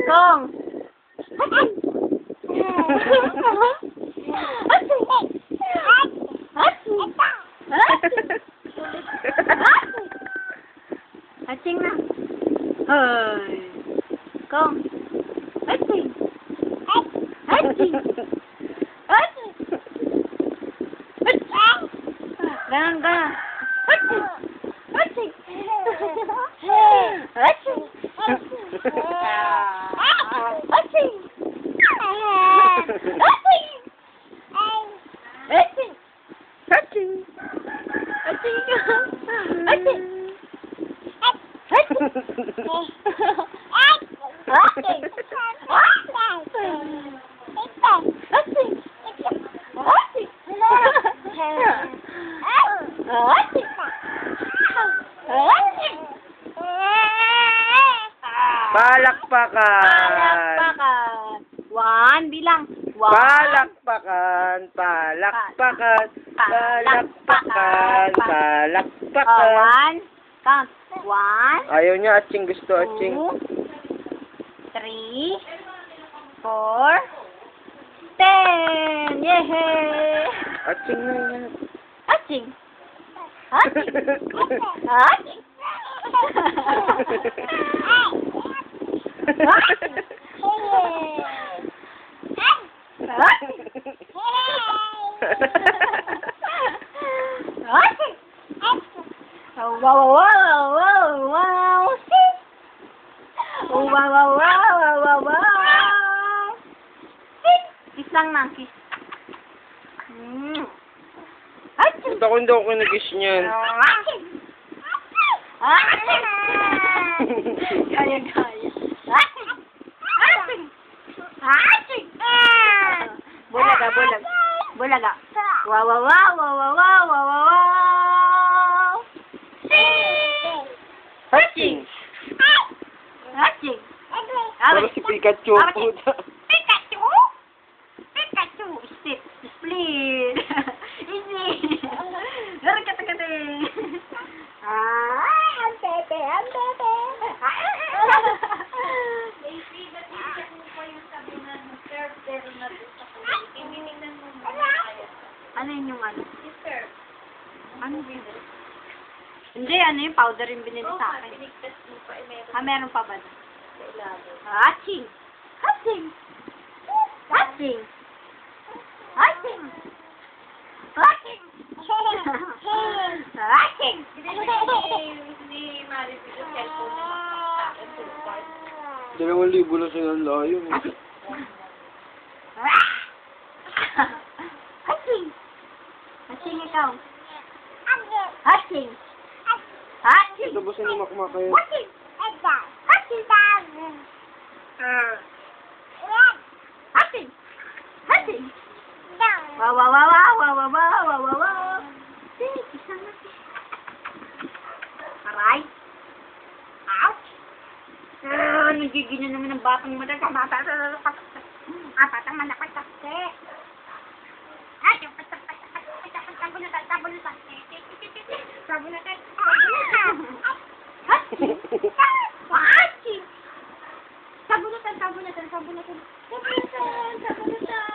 Kong. Haching na. Hoy. Kong. Haching. Haching. Haching. Ganun, ganun. Haching. Haching. Haching. Haching. Haching. Haching. Haching. Palakpakan. One, bilang. One. Palakpakan. Palakpakan. Palakpakan. Palakpakan. One. Count. One. Ayaw niya, Aching. Gusto, Aching. 2, 3, 4, 10. Yehey! Aching na yan. Aching! Aching! Aching! Wow, wow, wow, wow, wow. Wow, wow, wow, wow, wow, wow. Kiss lang na, kiss. Gusto ko hindi ako kinagis niyan. Gaya, gaya. Bulaga, bulaga. Bulaga. Wow, wow, wow, wow, wow, wow, wow, wow. Haching! Haching! Parang si Pikachu. Pikachu! Pikachu! Split! Split! Easy! Gara kata-kata! Ang bebe! Ang bebe! Ano yun yung ano? Ano yun? Hindi, ano yung powder yung binili sa akin. Meron pa ba na? Haching! Haching! Haching! Haching! Haching! Haching! Ni Maripil yung cellphone niya sa akin, 2,000 lang siya ng layo. Haching! Haching ikaw. Haching! Haching! Tapos na makmakayo. Haching! Haching! Haching! Haching! Wow, wow, wow, wow, wow, wow, wow, wow, wow, wow. Isa na. Aray. Ouch! Nagiging naman ng batang madaga. Batang malakot kasi. Ay, yung sabunutan. Sabunutan. Sabunutan. Sabunutan.